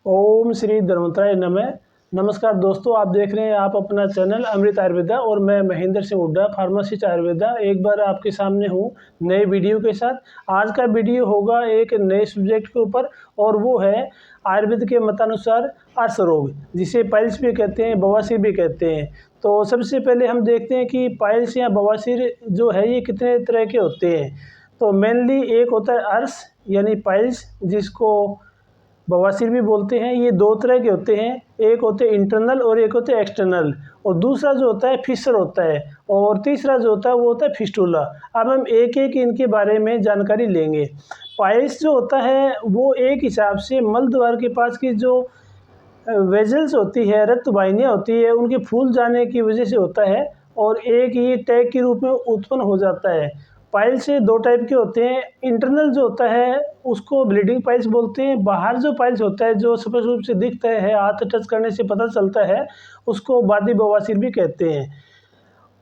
ओम श्री धन्वंतराय नमः। नमस्कार दोस्तों, आप देख रहे हैं आप अपना चैनल अमृत आयुर्वेदा और मैं महेंद्र सिंह हुड्डा, फार्मासिस्ट आयुर्वेदा, एक बार आपके सामने हूँ नए वीडियो के साथ। आज का वीडियो होगा एक नए सब्जेक्ट के ऊपर और वो है आयुर्वेद के मतानुसार अर्श रोग, जिसे पाइल्स भी कहते हैं, बवासीर भी कहते हैं। तो सबसे पहले हम देखते हैं कि पाइल्स या बवासीर जो है ये कितने तरह के होते हैं। तो मेनली एक होता है अर्श यानी पाइल्स, जिसको बवासीर भी बोलते हैं। ये दो तरह के होते हैं, एक होते हैं इंटरनल और एक होते हैं एक्सटर्नल, और दूसरा जो होता है फिशर होता है, और तीसरा जो होता है वो होता है फिस्टुला। अब हम एक एक इनके बारे में जानकारी लेंगे। पाइल्स जो होता है वो एक हिसाब से मल द्वार के पास की जो वेजल्स होती है, रक्त वाहिनियाँ होती है, उनके फूल जाने की वजह से होता है और एक ये टैग के रूप में उत्पन्न हो जाता है। पाइल्स दो टाइप के होते हैं। इंटरनल जो होता है उसको ब्लीडिंग पाइल्स बोलते हैं। बाहर जो पाइल्स होता है जो स्पष्ट रूप से दिखता है, हाथ टच करने से पता चलता है, उसको बादी बवासीर भी कहते हैं।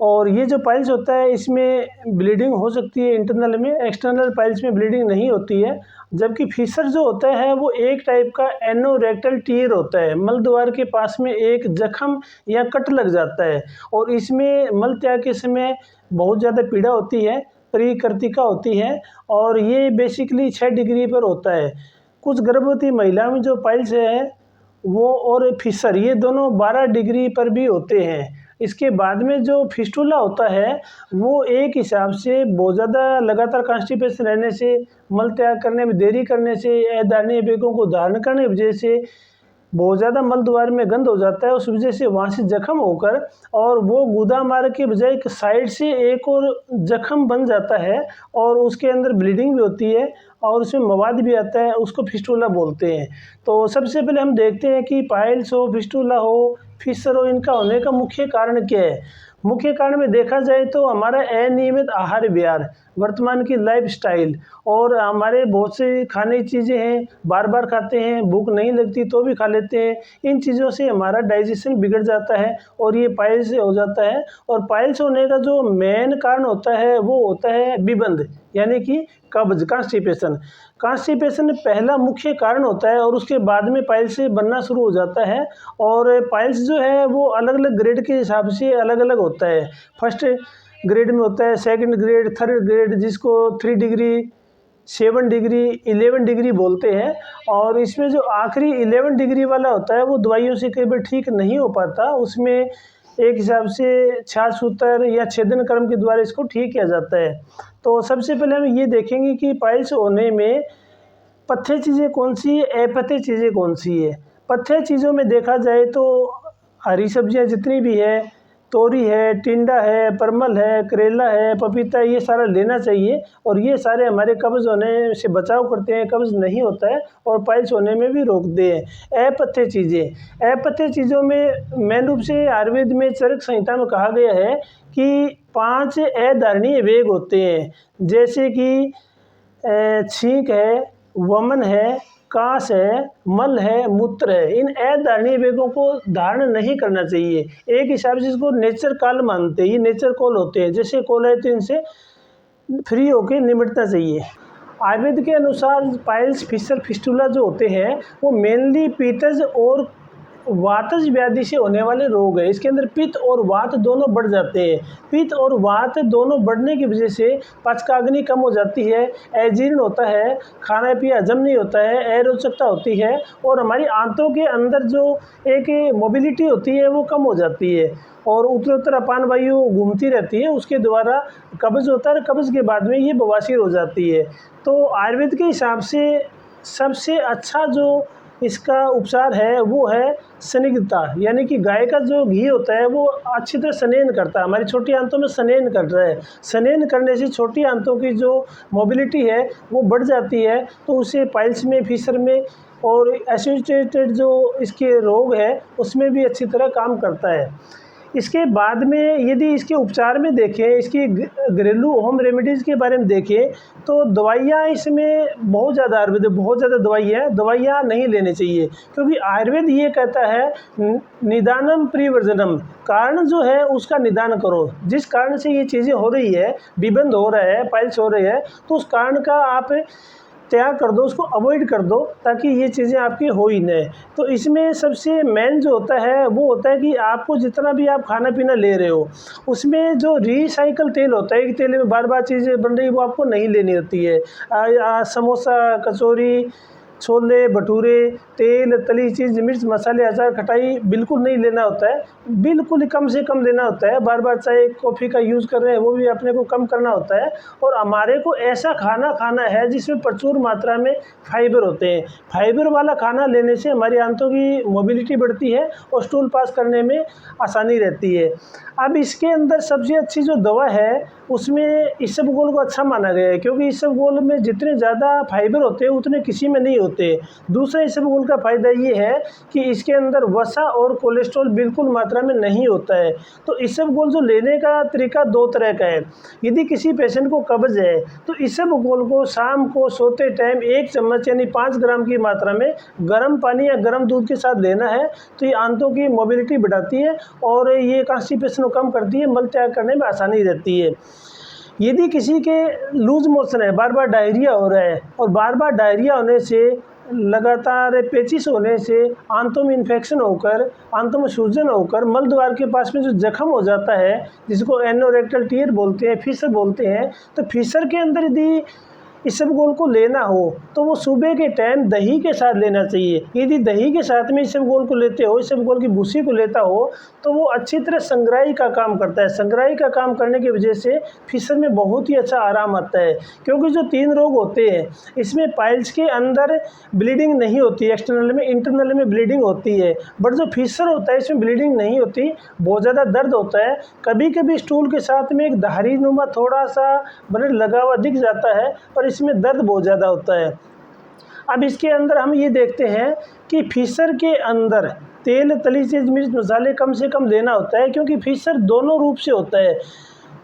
और ये जो पाइल्स होता है इसमें ब्लीडिंग हो सकती है इंटरनल में, एक्सटर्नल पाइल्स में ब्लीडिंग नहीं होती है। जबकि फिशर जो होता है वो एक टाइप का एनोरेक्टल टीयर होता है, मल द्वार के पास में एक जख्म या कट लग जाता है और इसमें मल त्याग के समय बहुत ज़्यादा पीड़ा होती है, परिकर्तिका होती है, और ये बेसिकली 6 डिग्री पर होता है। कुछ गर्भवती महिलाओं में जो पाइल्स है वो और फिशर ये दोनों 12 डिग्री पर भी होते हैं। इसके बाद में जो फिस्टुला होता है वो एक हिसाब से बहुत ज़्यादा लगातार कॉन्स्टिपेशन रहने से, मल त्याग करने में देरी करने से, अधारणीय वेगों को धारण करने की वजह से बहुत ज़्यादा मल द्वार में गंद हो जाता है। उस वजह से वहाँ से जख्म होकर और वो गुदा मार्ग के बजाय एक साइड से एक और जख्म बन जाता है और उसके अंदर ब्लीडिंग भी होती है और उसमें मवाद भी आता है, उसको फिस्टुला बोलते हैं। तो सबसे पहले हम देखते हैं कि पाइल्स हो, फिस्टुला हो, फिशर हो, इनका होने का मुख्य कारण क्या है। मुख्य कारण में देखा जाए तो हमारा अनियमित आहार विहार, वर्तमान की लाइफस्टाइल, और हमारे बहुत से खाने की चीज़ें हैं, बार बार खाते हैं, भूख नहीं लगती तो भी खा लेते हैं। इन चीज़ों से हमारा डाइजेशन बिगड़ जाता है और ये पाइल्स हो जाता है। और पाइल्स होने का जो मेन कारण होता है वो होता है विबंध, यानी कि कब्ज, कॉन्स्टिपेशन। कॉन्स्टिपेशन पहला मुख्य कारण होता है और उसके बाद में पाइल्स बनना शुरू हो जाता है। और पाइल्स जो है वो अलग अलग ग्रेड के हिसाब से अलग अलग होता है। फर्स्ट ग्रेड में होता है, सेकंड ग्रेड, थर्ड ग्रेड, जिसको 3 डिग्री, 7 डिग्री, 11 डिग्री बोलते हैं। और इसमें जो आखिरी 11 डिग्री वाला होता है वो दवाइयों से कई बार ठीक नहीं हो पाता, उसमें एक हिसाब से छाछसूत्र या छेदन कर्म के द्वारा इसको ठीक किया जाता है। तो सबसे पहले हम ये देखेंगे कि पाइल्स होने में पथ्य चीज़ें कौन सी है, अपथ्य चीज़ें कौन सी है। पथ्य चीज़ों में देखा जाए तो हरी सब्जियां जितनी भी है, तोरी है, टिंडा है, परमल है, करेला है, पपीता, ये सारा लेना चाहिए और ये सारे हमारे कब्ज़ होने से बचाव करते हैं, कब्ज़ नहीं होता है और पाइल्स होने में भी रोकते हैं। अपथ्य चीज़ें, अपथ्य चीज़ों में मेन रूप से आयुर्वेद में चरक संहिता में कहा गया है कि 5 अधारणीय वेग होते हैं, जैसे कि छींक है, वमन है, काश है, मल है, मूत्र है। इन अधारणीय वेगों को धारण नहीं करना चाहिए। एक हिसाब से इसको नेचर कॉल मानते हैं, ये नेचर कॉल होते हैं, जैसे कॉल है तो इनसे फ्री होकर निपटना चाहिए। आयुर्वेद के अनुसार पाइल्स, फिशर, फिस्टुला जो होते हैं वो मेनली पित्तज और वातज व्याधि से होने वाले रोग है। इसके अंदर पित्त और वात दोनों बढ़ जाते हैं। पित्त और वात दोनों बढ़ने की वजह से पाचकाग्नि कम हो जाती है, अजीर्ण होता है, खाना पीना हजम नहीं होता है, अरोचकता होती है और हमारी आंतों के अंदर जो एक मोबिलिटी होती है वो कम हो जाती है और उत्तरोत्तर अपान वायु घूमती रहती है, उसके द्वारा कब्ज होता है। कब्ज के बाद में ये बवासीर हो जाती है। तो आयुर्वेद के हिसाब से सबसे अच्छा जो इसका उपचार है वो है स्निग्धता, यानी कि गाय का जो घी होता है वो अच्छी तरह स्नेन करता है, हमारी छोटी आंतों में स्नेन कर रहा है। स्नेन करने से छोटी आंतों की जो मोबिलिटी है वो बढ़ जाती है, तो उसे पाइल्स में, फिशर में और एसोसिएटेड जो इसके रोग है उसमें भी अच्छी तरह काम करता है। इसके बाद में यदि इसके उपचार में देखें, इसकी घरेलू होम रेमेडीज़ के बारे में देखें तो दवाइयाँ इसमें बहुत ज़्यादा, आयुर्वेद बहुत ज़्यादा दवाइयाँ नहीं लेनी चाहिए, क्योंकि आयुर्वेद ये कहता है निदानम परिवर्जनम, कारण जो है उसका निदान करो। जिस कारण से ये चीज़ें हो रही है, विबंध हो रहा है, पाइल्स हो रही है, तो उस कारण का आप त्याग कर दो, उसको अवॉइड कर दो, ताकि ये चीज़ें आपकी हो ही नहीं। तो इसमें सबसे मेन जो होता है वो होता है कि आपको जितना भी आप खाना पीना ले रहे हो, उसमें जो रिसाइकल तेल होता है, एक तेल में बार बार चीज़ें बन रही है, वो आपको नहीं लेनी होती है। समोसा, कचौरी, छोले भटूरे, तेल, तली चीज़, मिर्च मसाले, अचार, खटाई बिल्कुल नहीं लेना होता है, बिल्कुल ही कम से कम लेना होता है। बार बार चाय कॉफ़ी का यूज़ कर रहे हैं, वो भी अपने को कम करना होता है। और हमारे को ऐसा खाना खाना है जिसमें प्रचुर मात्रा में फाइबर होते हैं। फाइबर वाला खाना लेने से हमारी आंतों की मोबिलिटी बढ़ती है और स्टूल पास करने में आसानी रहती है। अब इसके अंदर सबसे अच्छी जो दवा है, उसमें इसबगोल को अच्छा माना गया है, क्योंकि इसबगोल में जितने ज़्यादा फाइबर होते हैं उतने किसी में नहीं होते। दूसरा इसबगोल का फ़ायदा ये है कि इसके अंदर वसा और कोलेस्ट्रॉल बिल्कुल मात्रा में नहीं होता है। तो इसबगोल जो लेने का तरीका दो तरह का है। यदि किसी पेशेंट को कब्ज़ है तो इसबगोल को शाम को सोते टाइम 1 चम्मच यानी 5 ग्राम की मात्रा में गर्म पानी या गर्म दूध के साथ लेना है। तो ये आंतों की मोबिलिटी बढ़ाती है और ये कॉन्स्टिपेशन को कम करती है, मल त्याग करने में आसानी रहती है। यदि किसी के लूज मोशन है, बार बार डायरिया हो रहा है, और बार बार डायरिया होने से, लगातार पेचिश होने से, आंतों में इन्फेक्शन होकर, आंतों में सूजन होकर मल द्वार के पास में जो जख्म हो जाता है, जिसको एनोरेक्टल टियर बोलते हैं, फिशर बोलते हैं, तो फिशर के अंदर यदि इसबगोल को लेना हो तो वो सुबह के टाइम दही के साथ लेना चाहिए। यदि दही के साथ में इसबगोल को लेते हो, इसबगोल की भूसी को लेता हो, तो वो अच्छी तरह संग्राही का काम करता है। संग्राही का काम करने की वजह से फिशर में बहुत ही अच्छा आराम आता है। क्योंकि जो 3 रोग होते हैं, इसमें पाइल्स के अंदर ब्लीडिंग नहीं होती, एक्सटर्नल में, इंटरनल में ब्लीडिंग होती है। बट जो फिशर होता है इसमें ब्लीडिंग नहीं होती, बहुत ज़्यादा दर्द होता है। कभी कभी स्टूल के साथ में एक धारी नुमा थोड़ा सा ब्लड लगा हुआ दिख जाता है, पर इसमें दर्द बहुत ज़्यादा होता है। अब इसके अंदर हम ये देखते हैं कि फिशर के अंदर तेल, तली चीज़, मिर्च मसाले कम से कम लेना होता है, क्योंकि फिशर दोनों रूप से होता है।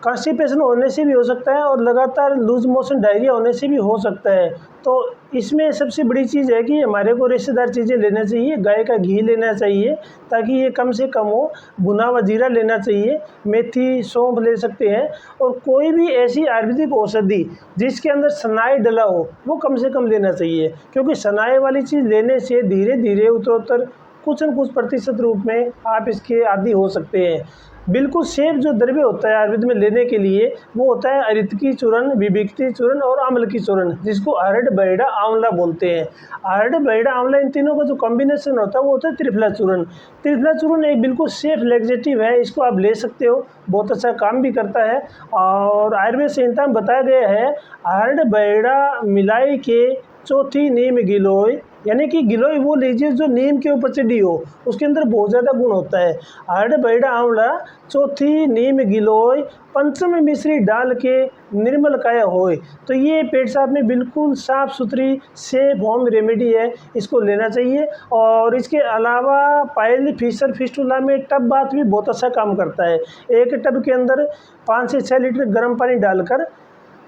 कॉन्स्टिपेशन होने से भी हो सकता है और लगातार लूज मोशन डायरिया होने से भी हो सकता है। तो इसमें सबसे बड़ी चीज़ है कि हमारे को रेशेदार चीज़ें लेना चाहिए। गाय का घी लेना चाहिए ताकि ये कम से कम हो। भुना हुआ जीरा लेना चाहिए, मेथी, सौंफ ले सकते हैं। और कोई भी ऐसी आयुर्वेदिक औषधि जिसके अंदर सनाई डला हो, वो कम से कम लेना चाहिए, क्योंकि सनाई वाली चीज़ लेने से धीरे धीरे उत्तरोत्तर कुछ न कुछ प्रतिशत रूप में आप इसके आदी हो सकते हैं। बिल्कुल सेफ जो द्रव्य होता है आयुर्वेद में लेने के लिए, वो होता है अरितकी चूर्ण, विभिक्ति चूर्ण और अम्ल की चूर्ण, जिसको अरड, बैडा, आंवला बोलते हैं। अरड, बैडा, आंवला, इन तीनों का जो कॉम्बिनेशन होता है वो होता है त्रिफला चूर्ण। त्रिफला चूर्ण एक बिल्कुल सेफ लैक्सेटिव है, इसको आप ले सकते हो, बहुत अच्छा काम भी करता है। और आयुर्वेद संहिता में बताया गया है, अरड बैडा मिलाई के चौथी नीम गिलोय, यानी कि गिलोय वो लीजिए जो नीम के ऊपर चढ़ी हो, उसके अंदर बहुत ज़्यादा गुण होता है। अरड, बैडा, आंवला, चौथी नीम गिलोय, पंचम मिश्री डाल के निर्मल काया होय। तो ये पेट साफ में बिल्कुल साफ़ सुथरी सेफ होम रेमेडी है, इसको लेना चाहिए। और इसके अलावा पाइल, फिशर, फिस्टुला में टब बाथ भी बहुत अच्छा काम करता है। एक टब के अंदर 5 से 6 लीटर गर्म पानी डालकर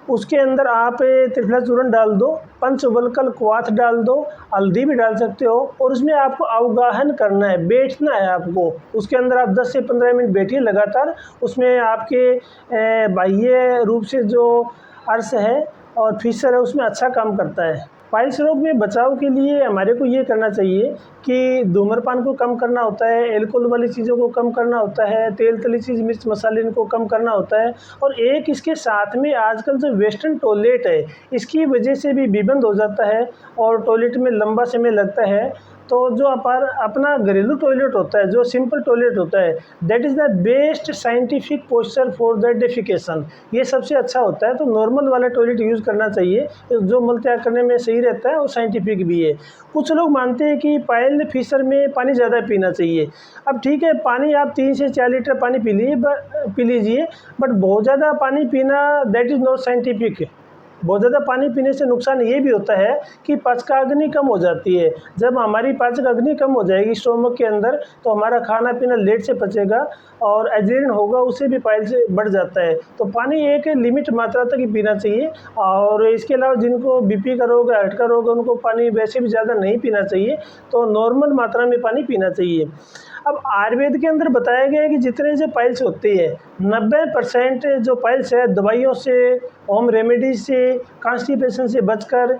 उसके अंदर आप त्रिफला चूर्ण डाल दो, पंचवल्कल क्वाथ डाल दो, हल्दी भी डाल सकते हो, और उसमें आपको अवगाहन करना है, बैठना है आपको। उसके अंदर आप 10 से 15 मिनट बैठिए लगातार। उसमें आपके बाह्य रूप से जो अर्श है और फिशर है उसमें अच्छा काम करता है। पाइल्स रोग में बचाव के लिए हमारे को ये करना चाहिए कि धूम्रपान को कम करना होता है, अल्कोहल वाली चीज़ों को कम करना होता है, तेल तली चीज़, मिर्च मसाले इनको कम करना होता है। और एक इसके साथ में आजकल जो वेस्टर्न टॉयलेट है, इसकी वजह से भी विबंध हो जाता है और टॉयलेट में लंबा समय लगता है। तो जो अपना घरेलू टॉयलेट होता है, जो सिंपल टॉयलेट होता है, that is the best scientific posture for the defecation. ये सबसे अच्छा होता है। तो नॉर्मल वाला टॉयलेट यूज़ करना चाहिए, जो मल त्याग करने में सही रहता है और साइंटिफिक भी है। कुछ लोग मानते हैं कि पाइल, फिशर में पानी ज़्यादा पीना चाहिए। अब ठीक है, पानी आप 3 से 4 लीटर पानी पी लीजिए, बट बहुत ज़्यादा पानी पीना दैट इज़ नॉट साइंटिफिक। बहुत ज़्यादा पानी पीने से नुकसान ये भी होता है कि पाचकाग्नि कम हो जाती है। जब हमारी पाचकाग्नि कम हो जाएगी स्टोमक के अंदर, तो हमारा खाना पीना लेट से पचेगा और एजिडिन होगा, उससे भी पाइल से बढ़ जाता है। तो पानी एक लिमिट मात्रा तक ही पीना चाहिए। और इसके अलावा जिनको बीपी का रोग है, हार्ट का रोग है, उनको पानी वैसे भी ज़्यादा नहीं पीना चाहिए, तो नॉर्मल मात्रा में पानी पीना चाहिए। अब आयुर्वेद के अंदर बताया गया है कि जितने जो पाइल्स होती है, 90% जो पाइल्स है दवाइयों से, होम रेमेडी से, कॉन्स्टिपेशन से बचकर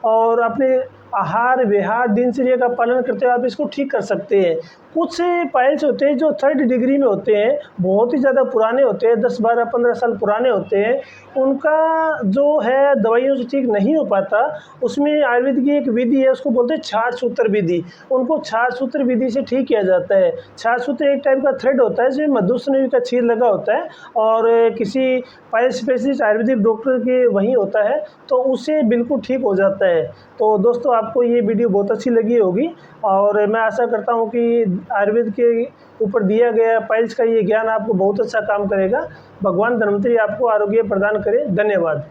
और अपने आहार विहार दिनचर्या का पालन करते हुए आप इसको ठीक कर सकते हैं। कुछ पाइल्स होते हैं जो 3rd डिग्री में होते हैं, बहुत ही ज़्यादा पुराने होते हैं, 10, 12, 15 साल पुराने होते हैं। उनका जो है दवाइयों से ठीक नहीं हो पाता। उसमें आयुर्वेद की एक विधि है, उसको बोलते हैं छाछ सूत्र विधि। उनको छाछ सूत्र विधि से ठीक किया जाता है। छाछ सूत्र एक टाइप का थ्रेड होता है जिसमें मधुस्नवी का छीर लगा होता है और किसी पाइल स्पेशलिस्ट आयुर्वेदिक डॉक्टर के वहीं होता है, तो उससे बिल्कुल ठीक हो जाता है। तो दोस्तों, आपको ये वीडियो बहुत अच्छी लगी होगी और मैं आशा करता हूँ कि आयुर्वेद के ऊपर दिया गया पाइल्स का ये ज्ञान आपको बहुत अच्छा काम करेगा। भगवान धन्वंतरी आपको आरोग्य प्रदान करे। धन्यवाद।